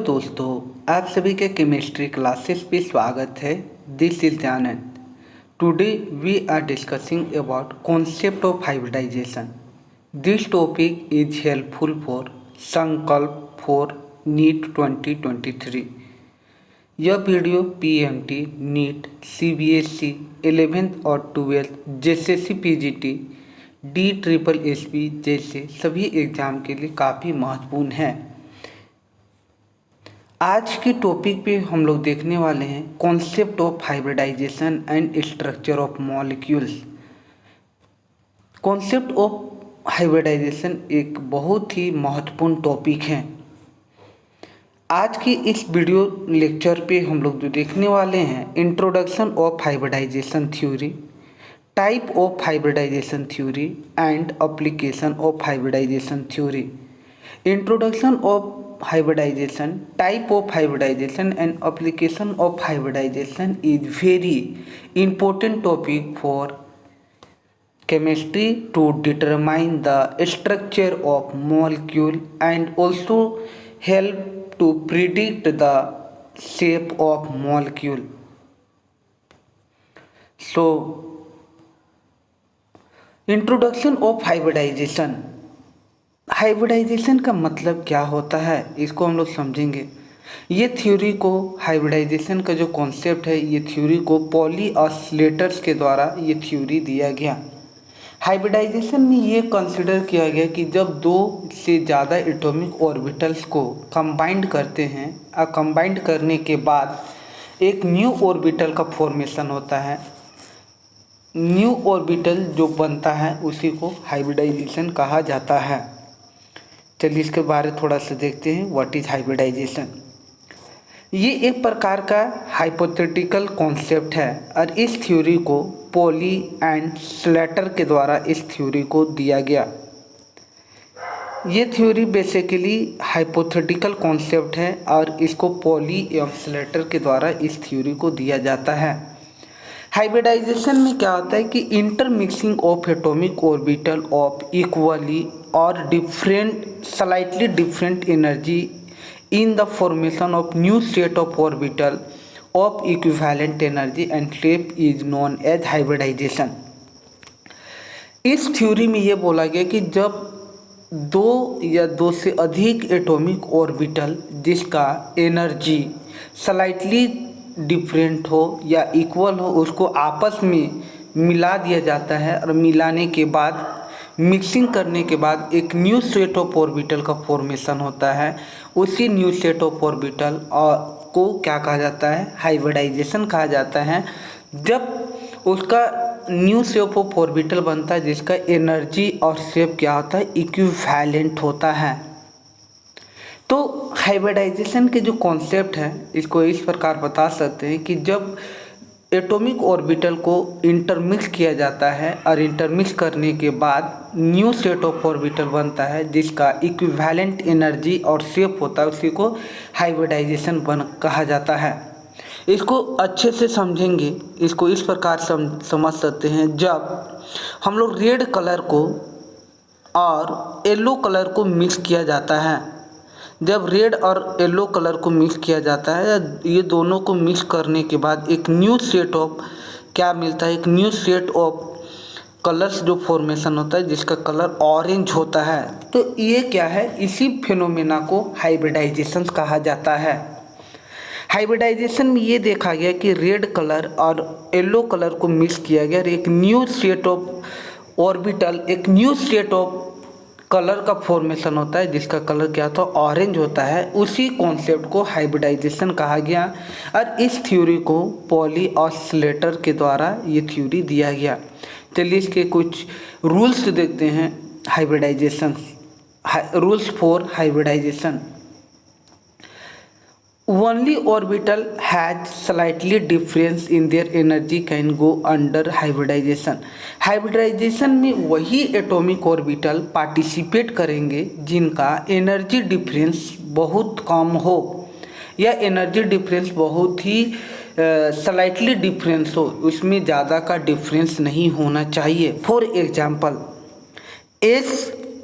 दोस्तों, आप सभी के केमिस्ट्री क्लासेस पे स्वागत है। This is Anand. Today we are discussing about concept of hybridization. This topic is helpful for Sankalp for NEET 2023। यह video PMT, NEET, CBSE 11th और 12th, जेएसएससी पीजीटी, DSSS जैसे सभी एग्ज़ाम के लिए काफ़ी महत्वपूर्ण है। आज के टॉपिक पे हम लोग देखने वाले हैं concept of hybridization and structure of molecules. Concept of hybridization एक बहुत ही महत्वपूर्ण टॉपिक है। आज की इस वीडियो लेक्चर पे हम लोग जो देखने वाले हैं introduction of hybridization theory, type of hybridization theory and application of hybridization theory. Introduction of hybridization, type of hybridization and application of hybridization is very important topic for chemistry to determine the structure of molecule and also help to predict the shape of molecule. So introduction of hybridization। Hybridization का मतलब क्या होता है, इसको हम लोग समझेंगे। ये थ्योरी को, हाइब्रिडाइजेशन का जो कॉन्सेप्ट है, ये थ्योरी को पॉली ऑसिलेटर्स के द्वारा ये थ्योरी दिया गया। हाइब्रिडाइजेशन में ये कंसिडर किया गया कि जब दो से ज़्यादा एटॉमिक ऑर्बिटल्स को कंबाइंड करते हैं और कंबाइंड करने के बाद एक न्यू ऑर्बिटल का फॉर्मेशन होता है। न्यू ऑर्बिटल जो बनता है उसी को हाइब्रिडाइजेशन कहा जाता है। चलिए इसके बारे में थोड़ा सा देखते हैं। What is hybridization. ये एक प्रकार का हाइपोथेटिकल कॉन्सेप्ट है और इस थ्योरी को पॉली एंड स्लेटर के द्वारा इस थ्योरी को दिया गया। ये थ्योरी बेसिकली हाइपोथेटिकल कॉन्सेप्ट है और इसको पॉली एवं स्लेटर के द्वारा इस थ्योरी को दिया जाता है। हाइब्रिडाइजेशन में क्या होता है कि intermixing of atomic orbital of equally और different slightly different energy in the formation of new set of orbital of equivalent energy and shape is known as hybridisation. इस थ्योरी में ये बोला गया कि जब दो या दो से अधिक एटॉमिक ऑर्बिटल जिसका एनर्जी स्लाइटली डिफरेंट हो या इक्वल हो, उसको आपस में मिला दिया जाता है और मिलाने के बाद मिक्सिंग करने के बाद एक न्यू सेट ऑफ ऑर्बिटल का फॉर्मेशन होता है। उसी न्यू सेट ऑफ ऑर्बिटल को क्या कहा जाता है, हाइब्रिडाइजेशन कहा जाता है। जब उसका न्यू शेप ऑफ ऑर्बिटल बनता है जिसका एनर्जी और शेप क्या होता है, इक्विवेलेंट होता है। तो हाइब्रिडाइजेशन के जो कॉन्सेप्ट है इसको इस प्रकार बता सकते हैं कि जब एटॉमिक ऑर्बिटल को इंटरमिक्स किया जाता है और इंटरमिक्स करने के बाद न्यू सेट ऑफ ऑर्बिटल बनता है जिसका इक्विवेलेंट एनर्जी और शेप होता है, उसी को हाइब्रिडाइजेशन कहा जाता है। इसको अच्छे से समझेंगे, इसको इस प्रकार समझ सकते हैं। जब हम लोग रेड कलर को और येलो कलर को मिक्स किया जाता है, जब रेड और येलो कलर को मिक्स किया जाता है, ये दोनों को मिक्स करने के बाद एक न्यू सेट ऑफ क्या मिलता है, एक न्यू सेट ऑफ कलर्स जो फॉर्मेशन होता है जिसका कलर ऑरेंज होता है। तो ये क्या है, इसी फिनोमेना को हाइब्रिडाइजेशन कहा जाता है। हाइब्रिडाइजेशन में ये देखा गया कि रेड कलर और येलो कलर को मिक्स किया गया और एक न्यू सेट ऑफ ऑर्बिटल, एक न्यू सेट ऑफ कलर का फॉर्मेशन होता है जिसका कलर क्या होता है, ऑरेंज होता है। उसी कॉन्सेप्ट को हाइब्रिडाइजेशन कहा गया और इस थ्योरी को पॉली ऑसिलेटर के द्वारा ये थ्योरी दिया गया। चलिए इसके कुछ रूल्स देखते हैं। Hybridization rules for hybridization. Only orbital has slightly difference in their energy can go under hybridization। Hybridization में वही एटॉमिक ऑर्बिटल पार्टिसिपेट करेंगे जिनका एनर्जी डिफरेंस बहुत कम हो या एनर्जी डिफरेंस बहुत ही स्लाइटली डिफरेंस हो, उसमें ज़्यादा का डिफरेंस नहीं होना चाहिए। फॉर एग्जांपल S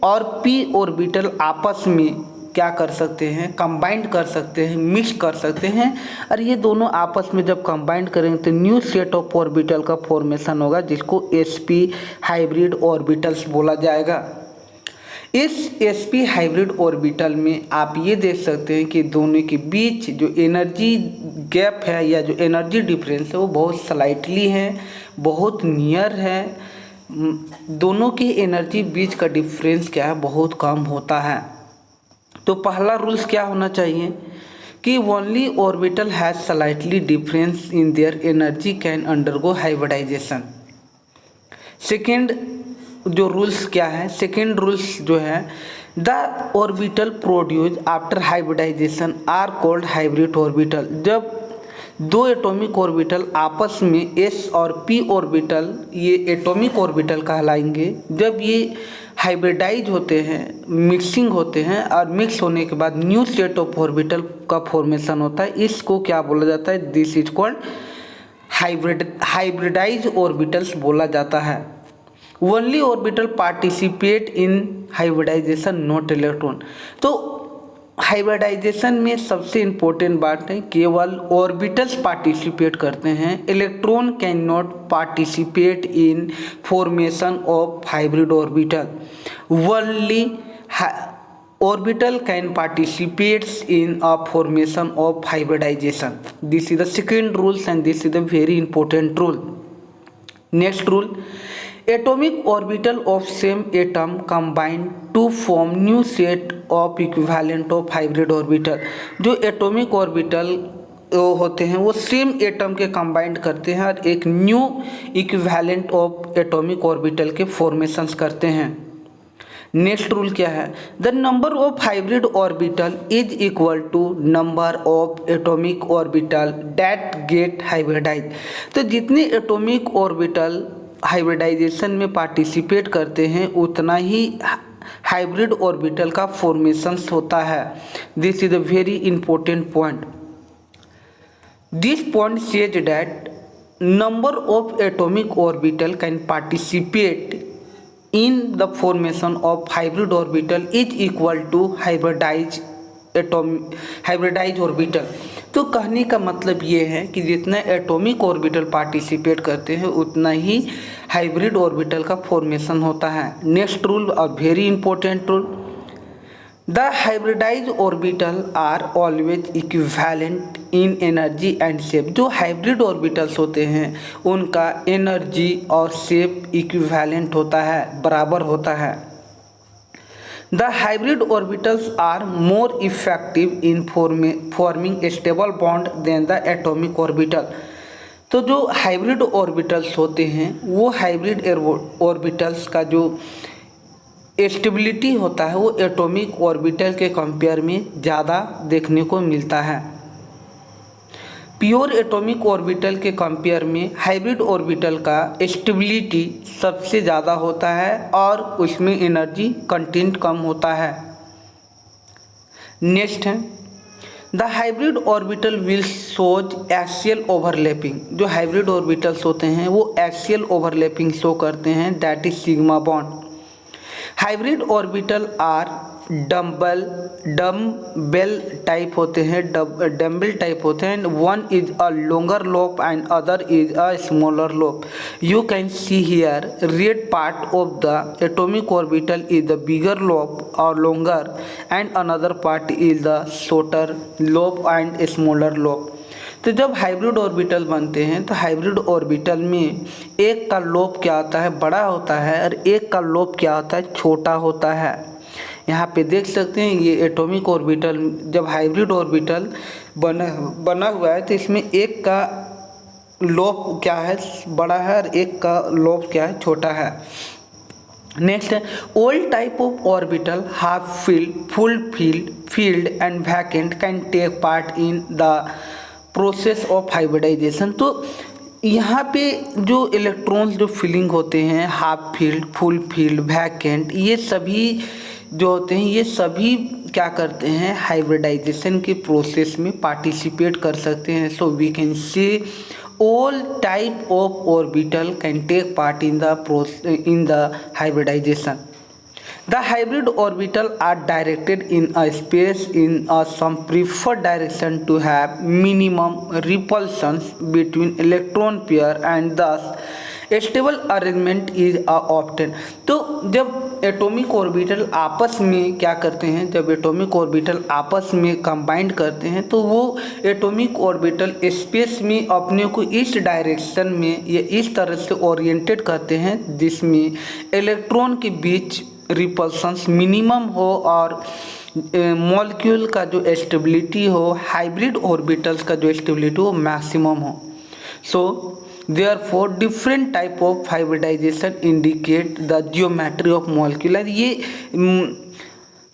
और P ऑर्बिटल आपस में क्या कर सकते हैं, कंबाइंड कर सकते हैं, मिक्स कर सकते हैं, और ये दोनों आपस में जब कंबाइंड करेंगे तो न्यू सेट ऑफ ऑर्बिटल का फॉर्मेशन होगा, जिसको sp हाइब्रिड ऑर्बिटल्स बोला जाएगा। इस sp हाइब्रिड ऑर्बिटल में आप ये देख सकते हैं कि दोनों के बीच जो एनर्जी गैप है या जो एनर्जी डिफरेंस है वो बहुत स्लाइटली है, बहुत नियर है। दोनों की एनर्जी बीच का डिफरेंस क्या है, बहुत कम होता है। तो पहला रूल्स क्या होना चाहिए कि only orbital has slightly difference in their energy can undergo hybridization. Second जो रूल्स क्या है, सेकेंड रूल्स जो है, the orbital produce after hybridization are called hybrid orbital. जब दो एटॉमिक ऑर्बिटल आपस में s और p ऑर्बिटल, ये एटॉमिक ऑर्बिटल कहलाएंगे, जब ये हाइब्रिडाइज होते हैं, मिक्सिंग होते हैं, और मिक्स होने के बाद न्यू सेट ऑफ ऑर्बिटल का फॉर्मेशन होता है, इसको क्या बोला जाता है, this is called hybridize orbitals बोला जाता है। Only orbital participate in hybridization not electron. तो हाइब्रिडाइजेशन में सबसे इम्पोर्टेंट बात है, केवल ऑर्बिटल्स पार्टिसिपेट करते हैं, electron can not participate in formation of hybrid orbital. Only orbital can participate in a formation of hybridization. This is the second rule and this is the very important rule. Next rule, atomic orbital of same atom combine to form new set of equivalent of hybrid orbital. जो atomic orbital होते हैं वो same atom के combined करते हैं और एक new equivalent of atomic orbital के फॉर्मेशंस करते हैं। नेक्स्ट रूल क्या है, the number of hybrid orbital is equal to number of atomic orbital that get hybridize. तो जितने एटॉमिक ऑर्बिटल हाइब्रिडाइजेशन में पार्टिसिपेट करते हैं उतना ही हाइब्रिड ऑर्बिटल का फॉर्मेशंस होता है। This is a very important point. This point says that number of atomic orbital can participate in the formation of hybrid orbital is equal to hybridized orbital। तो कहने का मतलब ये है कि जितना एटॉमिक ऑर्बिटल पार्टिसिपेट करते हैं उतना ही हाइब्रिड ऑर्बिटल का फॉर्मेशन होता है। नेक्स्ट रूल और very important rule, the hybridize orbital are always equivalent in energy and shape. जो हाइब्रिड ऑर्बिटल्स होते हैं उनका एनर्जी और शेप इक्विवेलेंट होता है, बराबर होता है। The hybrid orbitals are more effective in forming stable bond than the atomic orbital. तो जो हाइब्रिड ऑर्बिटल्स होते हैं वो हाइब्रिड ऑर्बिटल्स का जो स्टेबिलिटी होता है वो एटॉमिक ऑर्बिटल के कंपेयर में ज़्यादा देखने को मिलता है। प्योर एटॉमिक ऑर्बिटल के कंपेयर में हाइब्रिड ऑर्बिटल का स्टेबिलिटी सबसे ज़्यादा होता है और उसमें एनर्जी कंटेंट कम होता है। नेक्स्ट है, the hybrid orbital will shows axial overlapping. जो हाइब्रिड ऑर्बिटल्स होते हैं वो एक्सियल ओवरलैपिंग शो करते हैं, that is sigma bond. Hybrid orbital are dumbbell type होते हैं, डम्बेल टाइप होते हैं। One is a longer lobe and other is a smaller lobe. You can see here red part of the atomic orbital is the bigger lobe और longer and another part is the shorter lobe and smaller lobe. तो जब hybrid orbital बनते हैं तो hybrid orbital में एक का lobe क्या होता है, बड़ा होता है, और एक का लोब क्या होता है, छोटा होता है। यहाँ पे देख सकते हैं ये एटॉमिक ऑर्बिटल जब हाइब्रिड ऑर्बिटल बना हुआ है तो इसमें एक का लोब क्या है, बड़ा है, और एक का लोब क्या है, छोटा है। नेक्स्ट है, all type of orbital half filled, full filled and vacant can take part in the process of hybridization. तो यहाँ पे जो इलेक्ट्रॉन्स जो फिलिंग होते हैं, half filled, full filled, vacant, ये सभी जो होते हैं ये सभी क्या करते हैं, हाइब्रिडाइजेशन के प्रोसेस में पार्टिसिपेट कर सकते हैं। So we can say all type of orbital can take part in the hybridization. The hybrid orbital are directed in a space in a some preferred direction to have minimum repulsions between electron pair and thus stable arrangement is obtain. तो जब atomic orbital आपस में क्या करते हैं, जब atomic orbital आपस में कंबाइंड करते हैं तो वो एटॉमिक ऑर्बिटल स्पेस में अपने को इस डायरेक्शन में या इस तरह से ओरिएंटेड करते हैं जिसमें इलेक्ट्रॉन के बीच रिपल्सन्स मिनिमम हो और मॉलिक्यूल का जो स्टेबिलिटी हो, हाइब्रिड ऑर्बिटल्स का जो स्टेबिलिटी हो मैक्सिमम हो। सो therefore different type of hybridization indicate the geometry of molecule। ये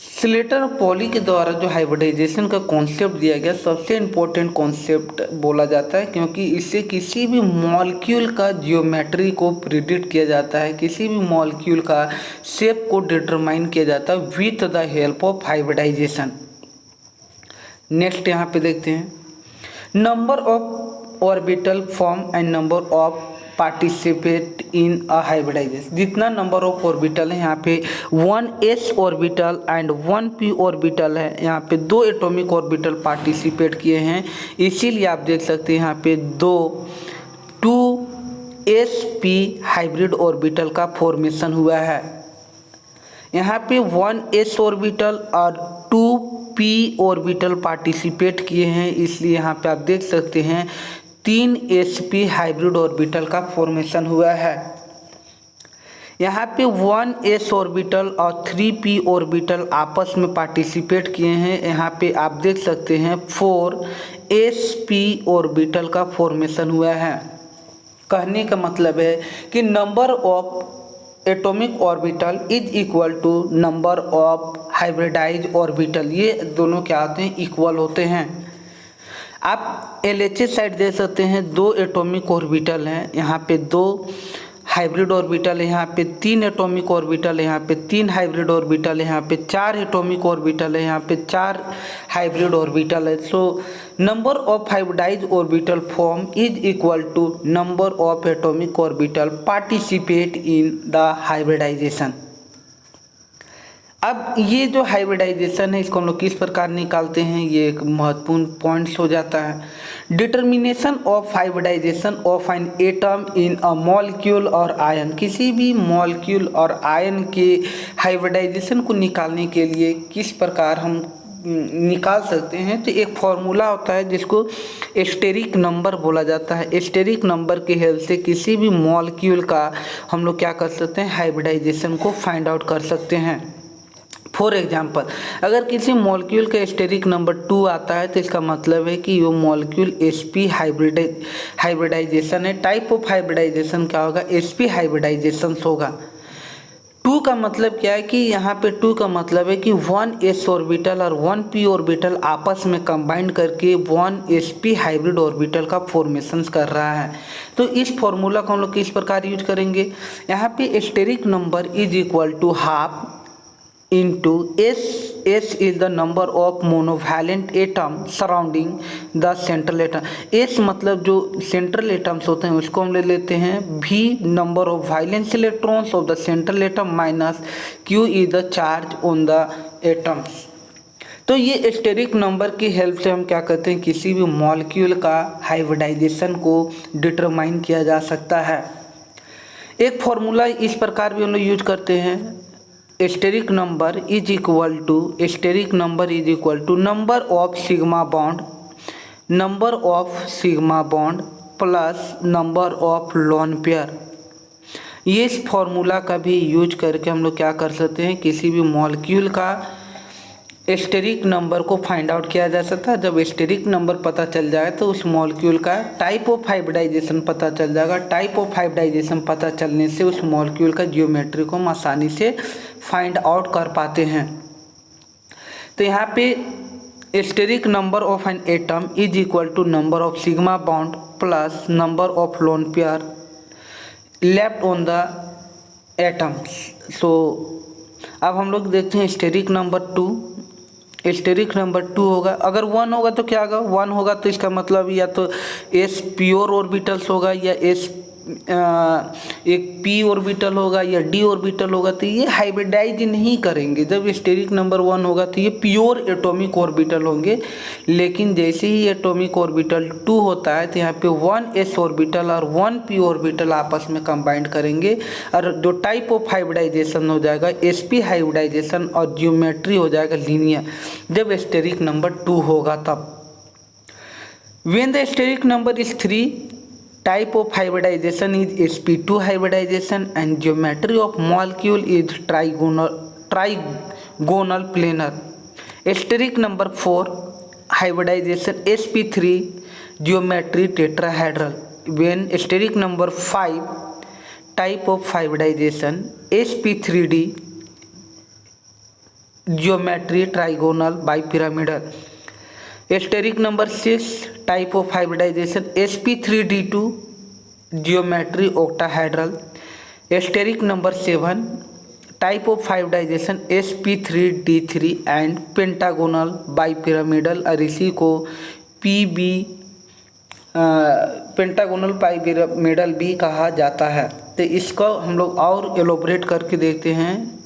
स्लेटर और पॉली के द्वारा जो हाइब्रिडाइजेशन का कॉन्सेप्ट दिया गया सबसे इम्पोर्टेंट कॉन्सेप्ट बोला जाता है, क्योंकि इससे किसी भी मॉलिक्यूल का जियोमेट्री को प्रिडिक्ट किया जाता है, किसी भी मॉलिक्यूल का शेप को डिटरमाइन किया जाता है with the help of hybridization. Next यहाँ पे देखते हैं number of orbital form and number of participate in a hybridization. जितना नंबर ऑफ ऑर्बिटल है यहाँ पे 1s orbital and 1p orbital है, यहाँ पे 2 एटॉमिक ऑर्बिटल पार्टिसिपेट किए हैं, इसीलिए आप देख सकते हैं यहाँ पे 2sp हाइब्रिड ऑर्बिटल का फॉर्मेशन हुआ है। यहाँ पे 1s ऑर्बिटल और 2p ऑर्बिटल पार्टिसिपेट किए हैं, इसलिए यहाँ पे आप देख सकते हैं 3sp हाइब्रिड ऑर्बिटल का फॉर्मेशन हुआ है। यहाँ पे 1s ऑर्बिटल और 3p ऑर्बिटल आपस में पार्टिसिपेट किए हैं, यहाँ पे आप देख सकते हैं 4sp ऑर्बिटल का फॉर्मेशन हुआ है। कहने का मतलब है कि number of atomic orbital is equal to number of hybridize orbital, ये दोनों क्या होते हैं, इक्वल होते हैं। आप LHS साइड दे सकते हैं, 2 एटॉमिक ऑर्बिटल हैं, यहाँ पे 2 हाइब्रिड ऑर्बिटल है, यहाँ पे 3 एटॉमिक ऑर्बिटल है, यहाँ पे 3 हाइब्रिड ऑर्बिटल है, यहाँ पे 4 एटॉमिक ऑर्बिटल है, यहाँ पे 4 हाइब्रिड ऑर्बिटल है। So number of hybridize orbital form is equal to number of atomic orbital participate in the hybridization. अब ये जो हाइब्रिडाइजेशन है इसको हम लोग किस प्रकार निकालते हैं, ये एक महत्वपूर्ण पॉइंट्स हो जाता है। Determination of hybridization of an atom in a molecule और आयन, किसी भी मॉलिक्यूल और आयन के हाइब्रिडाइजेशन को निकालने के लिए किस प्रकार हम निकाल सकते हैं, तो एक फॉर्मूला होता है जिसको एस्टेरिक नंबर बोला जाता है। एस्टेरिक नंबर की हेल्प से किसी भी मॉलिक्यूल का हम लोग क्या कर सकते हैं, हाइब्रिडाइजेशन को फाइंड आउट कर सकते हैं। फॉर एग्जाम्पल, अगर किसी मॉलिक्यूल का एस्टेरिक नंबर 2 आता है तो इसका मतलब है कि वो मॉलिक्यूल sp हाइब्रिडाइजेशन है। टाइप ऑफ हाइब्रिडाइजेशन क्या होगा, sp हाइब्रिडाइजेशन होगा। 2 का मतलब क्या है कि यहाँ पे 2 का मतलब है कि 1s ऑर्बिटल और 1p ऑर्बिटल आपस में कंबाइंड करके 1sp हाइब्रिड ऑर्बिटल का फॉर्मेशन कर रहा है। तो इस फॉर्मूला को हम लोग किस प्रकार यूज करेंगे, यहाँ पे steric number is equal to half into S is the number of monovalent atom surrounding the central atom। S मतलब जो central atoms होते हैं उसको हम ले लेते हैं V number of valence electrons of the central atom minus Q is the charge on the atoms। तो ये एस्टेरिक नंबर की हेल्प से हम क्या करते हैं, किसी भी मॉलिक्यूल का हाइब्रिडाइजेशन को डिटरमाइन किया जा सकता है। एक फॉर्मूला इस प्रकार भी हम लोग यूज करते हैं, steric number is equal to number of sigma bond plus number of lone pair. ये इस फॉर्मूला का भी यूज करके हम लोग क्या कर सकते हैं, किसी भी मॉलिक्यूल का एस्टेरिक नंबर को फाइंड आउट किया जा सकता है। जब एस्टेरिक नंबर पता चल जाए तो उस मॉलिक्यूल का टाइप ऑफ हाइब्रिडाइजेशन पता चल जाएगा। टाइप ऑफ हाइब्रिडाइजेशन पता चलने से उस मॉलिक्यूल का जियोमेट्री को हम आसानी से फाइंड आउट कर पाते हैं। तो यहाँ पे steric number of an atom is equal to number of sigma bond plus number of lone pair left on the atoms. So अब हम लोग देखते हैं एस्टेरिक नंबर 2 होगा, अगर 1 होगा तो क्या होगा, 1 होगा तो इसका मतलब या तो s प्योर ऑर्बिटल्स होगा या s एक p ऑर्बिटल होगा या d ऑर्बिटल होगा तो ये हाइब्रिडाइज नहीं करेंगे। जब स्टेरिक नंबर 1 होगा तो ये प्योर एटॉमिक ऑर्बिटल होंगे, लेकिन जैसे ही एटॉमिक ऑर्बिटल 2 होता है तो यहाँ पे 1s ऑर्बिटल और 1p ऑर्बिटल आपस में कंबाइंड करेंगे और जो टाइप ऑफ हाइब्रिडाइजेशन हो जाएगा sp हाइब्रिडाइजेशन और ज्योमेट्री हो जाएगा लीनियर, जब स्टेरिक नंबर 2 होगा तब। When the steric number is 3, type of hybridization is sp2 hybridization and geometry of molecule is trigonal planar. Steric number 4 hybridization sp3 geometry tetrahedral. When steric number 5 type of hybridization sp3d geometry trigonal bipyramidal. Steric number 6 type of hybridization sp3d2 geometry octahedral. Steric number 7 type of hybridization sp3d3 and pentagonal bipyramidal और इसी को pb pentagonal पाइपिरामिडल भी कहा जाता है। तो इसको हम लोग और एलोबरेट करके देखते हैं।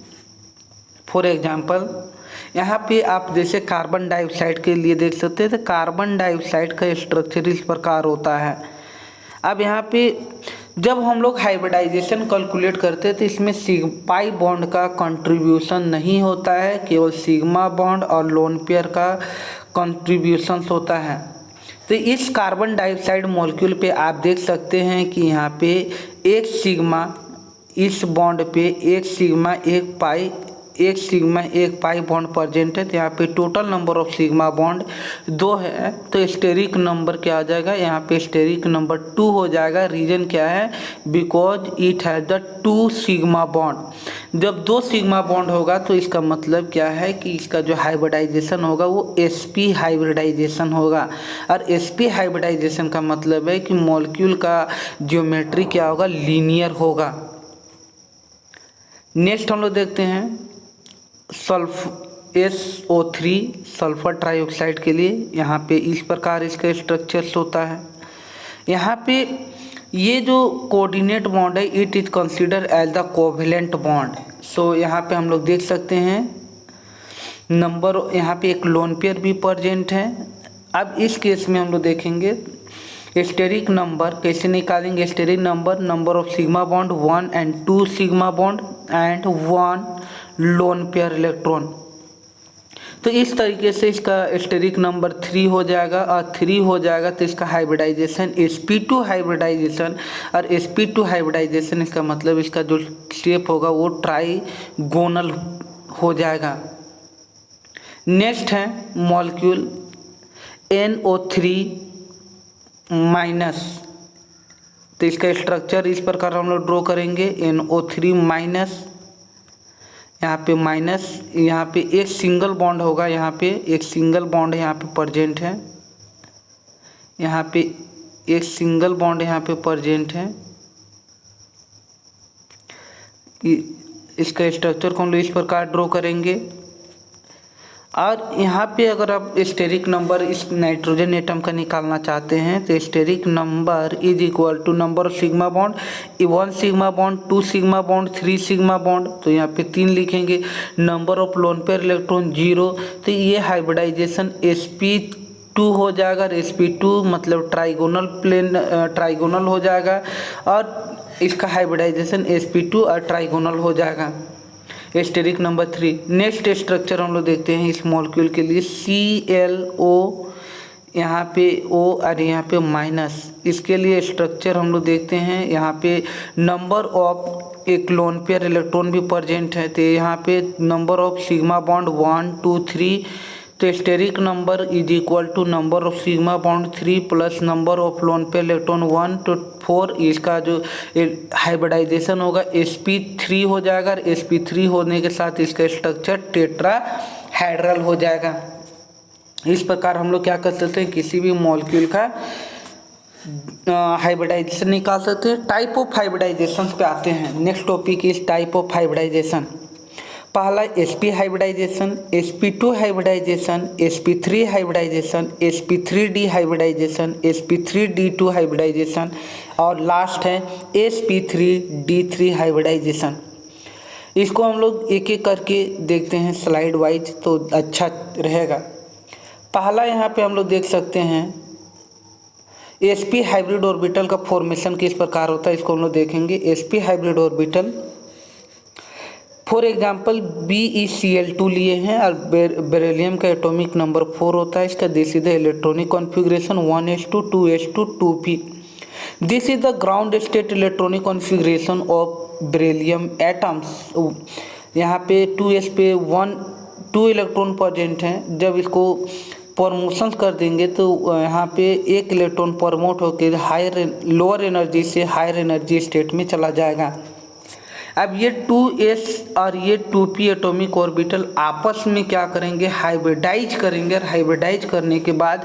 फॉर एग्जांपल यहाँ पे आप जैसे कार्बन डाइऑक्साइड के लिए देख सकते हैं तो कार्बन डाइऑक्साइड का स्ट्रक्चर इस प्रकार होता है। अब यहाँ पे जब हम लोग हाइब्रिडाइजेशन कैलकुलेट करते हैं तो इसमें पाई बॉन्ड का कंट्रीब्यूशन नहीं होता है, केवल सिग्मा बॉन्ड और लोन पेयर का कंट्रीब्यूशन होता है। तो इस कार्बन डाइऑक्साइड मॉलिक्यूल पे आप देख सकते हैं कि यहाँ पे एक सिग्मा, इस बॉन्ड पे एक सिग्मा एक पाई बॉन्ड प्रेजेंट है। तो यहाँ पे total number of sigma bond 2 है, तो स्टेरिक नंबर क्या आ जाएगा, यहाँ पे स्टेरिक नंबर 2 हो जाएगा। रीजन क्या है, because it has the 2 sigma bond. जब 2 सिग्मा बॉन्ड होगा तो इसका मतलब क्या है कि इसका जो हाइब्रिडाइजेशन होगा वो sp हाइब्रिडाइजेशन होगा। और sp हाइब्रिडाइजेशन का मतलब है कि मॉलिक्यूल का ज्योमेट्री क्या होगा, लीनियर होगा। नेक्स्ट हम लोग देखते हैं SO3 सल्फर ट्राइऑक्साइड के लिए। यहाँ पे इस प्रकार इसका स्ट्रक्चर्स होता है। यहाँ पे ये जो कोऑर्डिनेट बॉन्ड है it is consider as the covalent bond. So यहाँ पे हम लोग देख सकते हैं नंबर, यहाँ पे एक लोन पेयर भी प्रेजेंट है। अब इस केस में हम लोग देखेंगे स्टेरिक नंबर कैसे निकालेंगे। Steric number of sigma bond 1 and 2 sigma bond and 1 lone pair electron. तो इस तरीके से इसका स्टेरिक नंबर 3 हो जाएगा और 3 हो जाएगा तो इसका हाइब्रिडाइजेशन sp2 हाइब्रिडाइजेशन। और sp2 हाइब्रिडाइजेशन इसका मतलब इसका जो शेप होगा वो ट्राइगोनल हो जाएगा। नेक्स्ट है मॉलिक्यूल NO3 माइनस। तो इसका स्ट्रक्चर इस प्रकार हम लोग ड्रॉ करेंगे NO3 माइनस। यहाँ पे माइनस, यहाँ पे एक सिंगल बॉन्ड होगा, यहाँ पे एक सिंगल बॉन्ड यहाँ पे प्रेजेंट है, यहाँ पे एक सिंगल बॉन्ड यहाँ पे प्रेजेंट है। इसका स्ट्रक्चर को हम लोग इस प्रकार ड्रॉ करेंगे। और यहाँ पे अगर आप स्टेरिक नंबर इस नाइट्रोजन एटम का निकालना चाहते हैं तो steric number is equal to number of sigma bond 1 sigma bond 2 sigma bond 3 sigma bond. तो यहाँ पे 3 लिखेंगे। Number of lone pair electron 0। तो ये हाइब्रिडाइजेशन sp2 हो जाएगा। sp2 मतलब ट्राइगोनल हो जाएगा और इसका हाइब्रिडाइजेशन sp2 और ट्राइगोनल हो जाएगा। Steric number 3। नेक्स्ट स्ट्रक्चर हम लोग देखते हैं इस मॉलिक्यूल के लिए ClO, यहाँ पे O और यहाँ पे माइनस। इसके लिए स्ट्रक्चर हम लोग देखते हैं। यहाँ पे नंबर ऑफ एक लोन पेयर इलेक्ट्रॉन भी प्रेजेंट है। तो यहाँ पे नंबर ऑफ सिग्मा बॉन्ड 1 2 3। तो steric number is equal to number of sigma bond 3 plus number of lone pair electron 1 to 4। इसका जो हाइब्रिडाइजेशन होगा sp3 हो जाएगा और sp3 होने के साथ इसका स्ट्रक्चर टेट्राहेड्रल हो जाएगा। इस प्रकार हम लोग क्या कर सकते हैं, किसी भी मॉलिक्यूल का हाइब्रिडाइजेशन निकाल सकते हैं। टाइप ऑफ हाइब्रिडाइजेशन पे आते हैं। Next topic is type of hybridization. पहला sp hybridization, sp2 hybridization, sp3 hybridization, sp3d hybridization, sp3d2 hybridization और लास्ट है sp3d3 हाइब्रिडाइजेशन। इसको हम लोग एक एक करके देखते हैं स्लाइड वाइज तो अच्छा रहेगा। पहला यहाँ पे हम लोग देख सकते हैं sp हाइब्रिड ऑर्बिटल का फॉर्मेशन किस प्रकार होता है, इसको हम लोग देखेंगे। sp hybrid orbital for example BeCl2 लिए हैं और बेरिलियम का एटॉमिक नंबर 4 होता है। इसका this is the electronic configuration 1s2 2s2 2p। This is the ground state electronic configuration of beryllium atoms. यहाँ पे 2s पे 2 इलेक्ट्रॉन प्रेजेंट हैं। जब इसको प्रमोशन कर देंगे तो यहाँ पे एक इलेक्ट्रॉन प्रमोट होकर लोअर एनर्जी से हायर एनर्जी स्टेट में चला जाएगा। अब ये 2s और ये 2p एटॉमिक ऑर्बिटल आपस में क्या करेंगे, हाइब्रिडाइज करेंगे और हाइब्रिडाइज करने के बाद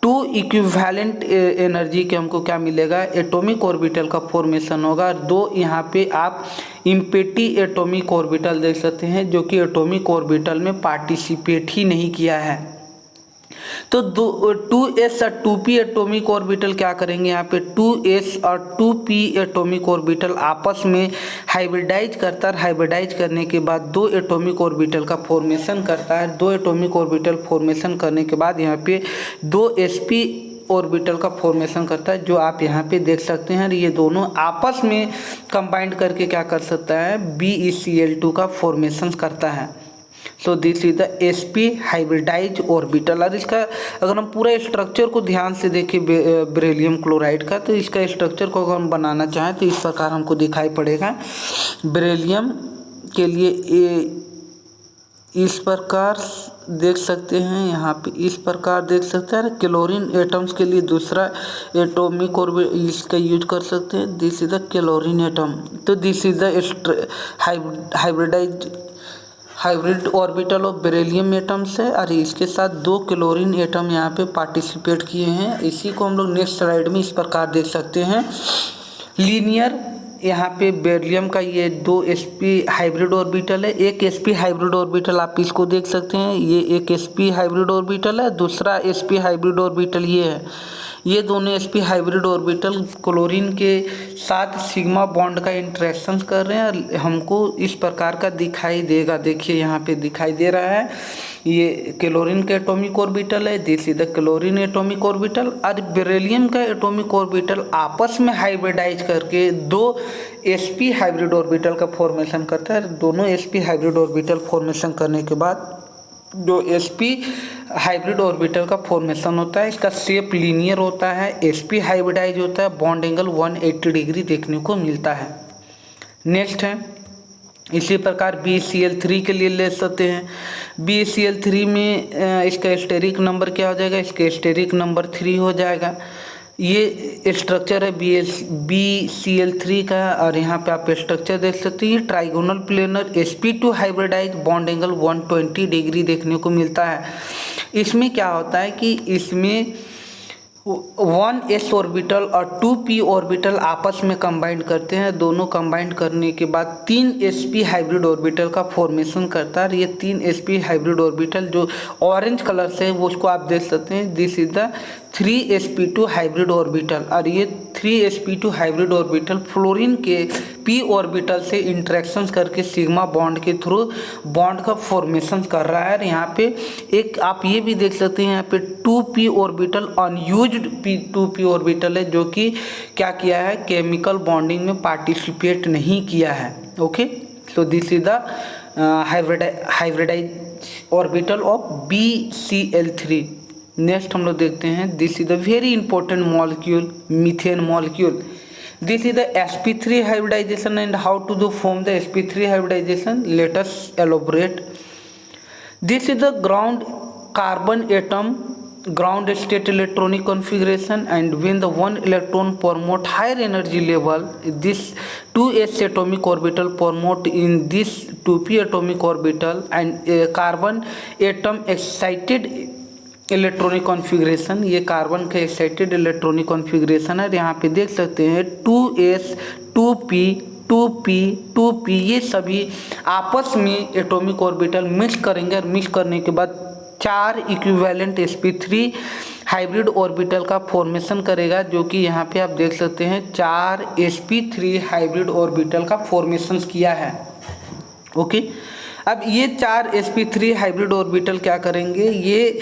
2 इक्विवेलेंट एनर्जी के हमको क्या मिलेगा, एटॉमिक ऑर्बिटल का फॉर्मेशन होगा। और 2 यहाँ पे आप इम्पेटी एटॉमिक ऑर्बिटल देख सकते हैं जो कि एटॉमिक ऑर्बिटल में पार्टिसिपेट ही नहीं किया है। तो 2s और 2p एटॉमिक ऑर्बिटल क्या करेंगे, यहाँ पे 2s और 2p एटॉमिक ऑर्बिटल आपस में हाइब्रिडाइज करता है। हाइब्रिडाइज करने के बाद 2 एटॉमिक ऑर्बिटल का फॉर्मेशन करता है। 2 एटॉमिक ऑर्बिटल फॉर्मेशन करने के बाद यहाँ पे 2 sp ऑर्बिटल का फॉर्मेशन करता है जो आप यहाँ पे देख सकते हैं। ये दोनों आपस में कंबाइंड करके क्या कर सकता है, BeCl2 का फॉर्मेशन करता है। So this is the sp hybridize orbital. और इसका अगर हम पूरा स्ट्रक्चर को ध्यान से देखें बेरिलियम क्लोराइड का, तो इसका स्ट्रक्चर को अगर हम बनाना चाहें तो इस प्रकार हमको दिखाई पड़ेगा। बेरिलियम के लिए इस प्रकार देख सकते हैं, यहाँ पे इस प्रकार देख सकते हैं। क्लोरीन एटम्स के लिए दूसरा एटॉमिक ऑर्बिटल इसका यूज कर सकते हैं। This is the chlorine atom. तो this is the hybrid orbital of beryllium atoms है और इसके साथ 2 क्लोरीन एटम यहाँ पे पार्टिसिपेट किए हैं। इसी को हम लोग नेक्स्ट स्लाइड में इस प्रकार देख सकते हैं। लीनियर यहाँ पे बेरिलियम का ये 2 sp हाइब्रिड ऑर्बिटल है। एक sp हाइब्रिड ऑर्बिटल आप इसको देख सकते हैं, ये एक sp हाइब्रिड ऑर्बिटल है, दूसरा sp हाइब्रिड ऑर्बिटल ये है। ये दोनों sp हाइब्रिड ऑर्बिटल क्लोरीन के साथ सिग्मा बॉन्ड का इंटरेक्शन कर रहे हैं। हमको इस प्रकार का दिखाई देगा, देखिए यहाँ पे दिखाई दे रहा है, ये क्लोरीन का एटॉमिक ऑर्बिटल है, this is the chlorine atomic orbital. और बेरिलियम का एटॉमिक ऑर्बिटल आपस में हाइब्रिडाइज करके 2 sp हाइब्रिड ऑर्बिटल का फॉर्मेशन करता है। दोनों sp हाइब्रिड ऑर्बिटल फॉर्मेशन करने के बाद जो sp हाइब्रिड ऑर्बिटल का फॉर्मेशन होता है, इसका शेप लीनियर होता है, sp हाइब्रिडाइज होता है, बॉन्ड एंगल 180 डिग्री देखने को मिलता है। नेक्स्ट है इसी प्रकार BeCl3 के लिए ले सकते हैं। BeCl3 में इसका स्टेरिक नंबर क्या हो जाएगा, इसका स्टेरिक नंबर 3 हो जाएगा। ये स्ट्रक्चर है BeCl3 का और यहाँ पे आप स्ट्रक्चर देख सकते हैं। Trigonal planar sp2 hybridize bond angle 120 degree देखने को मिलता है। इसमें क्या होता है कि इसमें 1s ऑर्बिटल और 2p ऑर्बिटल आपस में कंबाइंड करते हैं। दोनों कंबाइंड करने के बाद 3 sp हाइब्रिड ऑर्बिटल का फॉर्मेशन करता है। ये 3 sp हाइब्रिड ऑर्बिटल जो ऑरेंज कलर से है वो उसको आप देख सकते हैं, this is the 3sp2 hybrid orbital. और ये 3sp2 हाइब्रिड ऑर्बिटल फ्लोरीन के p ऑर्बिटल से इंटरेक्शंस करके सिग्मा बॉन्ड के थ्रू बॉन्ड का फॉर्मेशन कर रहा है। यहाँ पे एक आप ये भी देख सकते हैं, यहाँ पे 2p orbital unused 2p orbital है जो कि क्या किया है, केमिकल बॉन्डिंग में पार्टिसिपेट नहीं किया है। Okay, so this is the hybridize orbital of BeCl3। Next हम लोग देखते हैं, this is the very important molecule, methane molecule. This is the sp3 hybridization and how to do form the sp3 hybridization. Let us elaborate. This is the ground carbon atom, ground state electronic configuration, and when the one electron promote higher energy level, this 2s atomic orbital promote in this 2p atomic orbital and a carbon atom excited electronic configuration. ये carbon का excited electronic configuration है। यहाँ पे देख सकते हैं 2s 2p 2p ये सभी आपस में एटॉमिक ऑर्बिटल मिक्स करेंगे और मिक्स करने के बाद 4 इक्विवेलेंट sp3 हाइब्रिड ऑर्बिटल का फॉर्मेशन करेगा, जो कि यहाँ पे आप देख सकते हैं 4 sp3 हाइब्रिड ऑर्बिटल का फॉर्मेशन किया है। ओके, अब ये 4 sp3 हाइब्रिड ऑर्बिटल क्या करेंगे, ये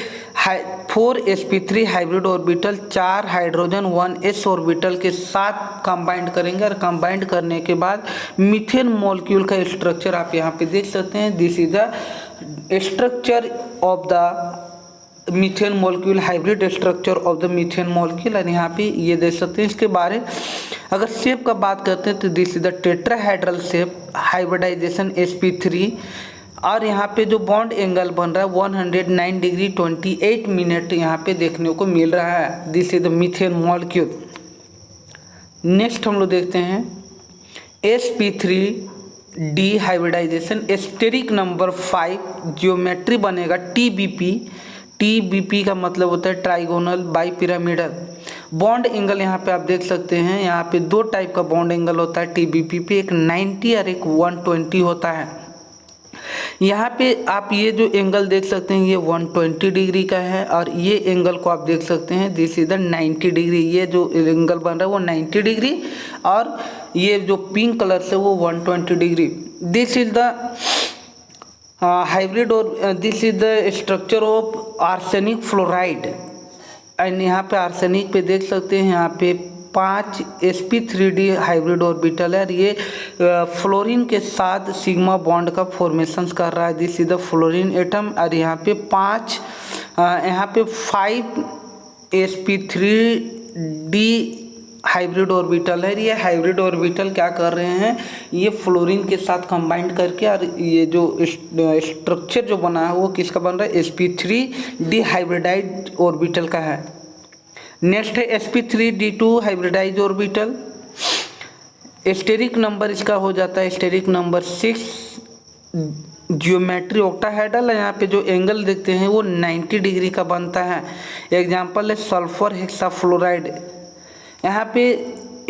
4 sp3 hybrid orbital 4 hydrogen 1s orbital के साथ कंबाइंड करेंगे और कंबाइंड करने के बाद मीथेन मॉलिक्यूल का स्ट्रक्चर आप यहाँ पे देख सकते हैं। This is the structure of the methane molecule, hybrid structure of the methane molecule. और यहाँ पे ये देख सकते हैं। इसके बारे अगर शेप का बात करते हैं तो this is the tetrahedral shape hybridization sp3। और यहाँ पे जो बॉन्ड एंगल बन रहा है 109 डिग्री 28 मिनट यहाँ पे देखने को मिल रहा है। This is the methane molecule. Next हम लोग देखते हैं sp3d hybridization steric number 5 geometry बनेगा TBP का मतलब होता है trigonal bipyramidal. Bond angle यहाँ पे आप देख सकते हैं, यहाँ पे 2 टाइप का बॉन्ड एंगल होता है TBP पे, एक 90 और एक 120 होता है। यहाँ पे आप ये जो एंगल देख सकते हैं ये 120 डिग्री का है और ये एंगल को आप देख सकते हैं दिस इज द 90 डिग्री। ये जो एंगल बन रहा है वो 90 डिग्री और ये जो पिंक कलर से वो 120 degree. This is the hybrid और this is the structure of arsenic fluoride. And यहाँ पे आर्सेनिक पे देख सकते हैं यहाँ पे 5 sp3d हाइब्रिड ऑर्बिटल है और ये फ्लोरीन के साथ सिग्मा बॉन्ड का फॉर्मेशन कर रहा है। This is the fluorine atom. और यहाँ पे 5 sp3d हाइब्रिड ऑर्बिटल है। ये हाइब्रिड ऑर्बिटल क्या कर रहे हैं, ये फ्लोरीन के साथ कंबाइंड करके, और ये जो स्ट्रक्चर जो बना है वो किसका बन रहा है, sp3d हाइब्रिडाइज ऑर्बिटल का है। नेक्स्ट है sp3d2 hybridise orbital. Steric number इसका हो जाता है स्टेरिक नंबर 6। जियोमेट्री ऑक्टाहेड्रल है। यहाँ पे जो एंगल देखते हैं वो 90 डिग्री का बनता है। एग्जाम्पल है सल्फर हेक्साफ्लोराइड। यहाँ पे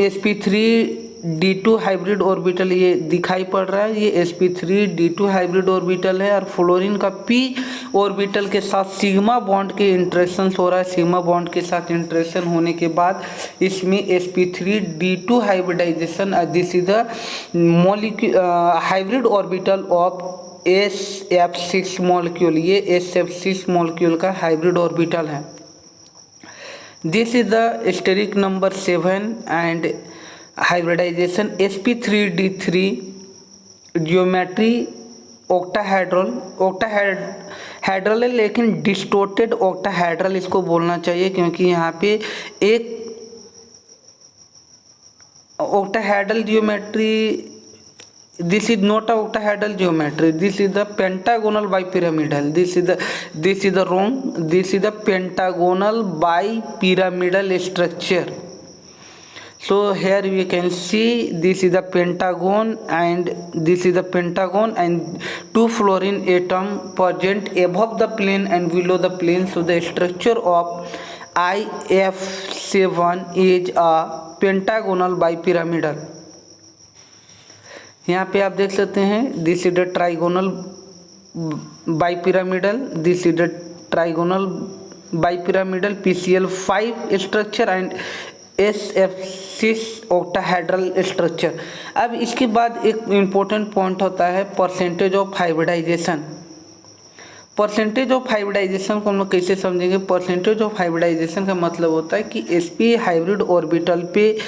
sp3d2 हाइब्रिड ऑर्बिटल ये दिखाई पड़ रहा है, ये sp3d2 हाइब्रिड ऑर्बिटल है और फ्लोरीन का p ऑर्बिटल के साथ सिग्मा बॉन्ड के इंटरेक्शन हो रहा है। सिग्मा बॉन्ड के साथ इंटरेक्शन होने के बाद इसमें sp3d2 hybridization, this is the molecule hybrid orbital of sf6 molecule. ये sf6 मॉलिक्यूल का हाइब्रिड ऑर्बिटल है। This is the steric number 7 and hybridization sp3d3 geometry octahedral है, लेकिन डिस्टोर्टेड ऑक्टाहेड्रल इसको बोलना चाहिए क्योंकि यहाँ पे एक octahedral geometry, this is not a octahedral geometry, this is the pentagonal bipyramidal, this is the wrong, this is the pentagonal bipyramidal structure. So here we can see this is the pentagon and this is the pentagon and 2 fluorine atom present above the plane and below the plane. So the structure of IF7 is a pentagonal bipyramidal. यहाँ पे आप देख सकते हैं this is the trigonal bipyramidal, this is the trigonal bipyramidal PCl5 structure and SF6 octahedral structure. अब इसके बाद एक इम्पोर्टेंट पॉइंट होता है percentage of hybridization. Percentage of hybridization को हम लोग कैसे समझेंगे, परसेंटेज ऑफ हाइब्रिडाइजेशन का मतलब होता है कि sp हाइब्रिड ऑर्बिटल पे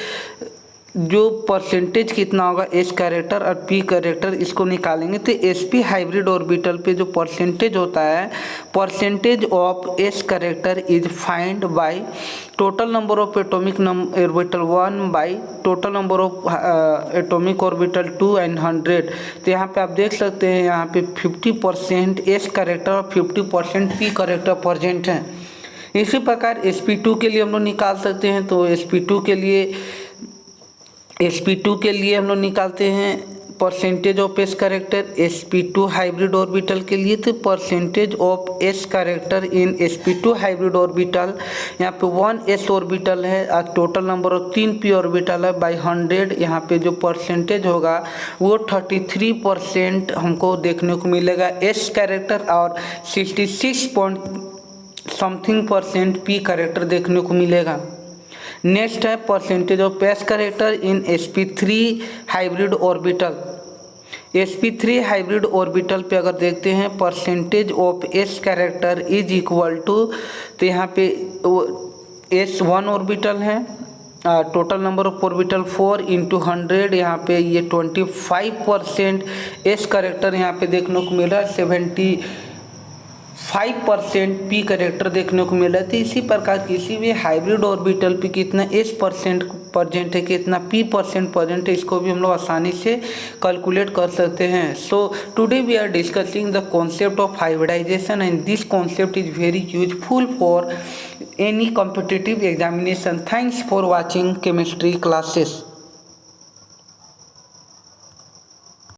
जो परसेंटेज कितना होगा s कैरेक्टर और p कैरेक्टर इसको निकालेंगे तो sp हाइब्रिड ऑर्बिटल पे जो परसेंटेज होता है, percentage of s character is find by total number of atomic orbital 1 by total number of atomic orbital 2 and 100। तो यहाँ पे आप देख सकते हैं यहाँ पे 50% s कैरेक्टर और 50% p कैरेक्टर प्रेजेंट हैं। इसी प्रकार sp2 के लिए हम लोग निकाल सकते हैं। तो sp2 के लिए हम लोग निकालते हैं percentage of S character sp2 hybrid orbital के लिए, तो percentage of S character in sp2 hybrid orbital, यहाँ पे 1s ऑर्बिटल है और total number of 3 p orbital है बाई 100, यहाँ पे जो परसेंटेज होगा वो 33% हमको देखने को मिलेगा एस कैरेक्टर और 66 समथिंग परसेंट पी कैरेक्टर देखने को मिलेगा। नेक्स्ट है percentage of S character in sp3 hybrid orbital. sp3 hybrid orbital पे अगर देखते हैं percentage of S character is equal to, तो यहाँ पे s1 ऑर्बिटल है, total number of orbital 4 into 100, यहाँ पे ये 25% एस कैरेक्टर यहाँ पे देखने को मिल रहा है, 75% पी कैरेक्टर देखने को मिल रहा है। तो इसी प्रकार किसी भी हाइब्रिड ऑर्बिटल पे कितना एस परसेंट प्रेजेंट है, कितना पी परसेंट प्रेजेंट है, इसको भी हम लोग आसानी से कैलकुलेट कर सकते हैं। So today we are discussing the concept of hybridization and this concept is very useful for any competitive examination. Thanks for watching chemistry classes.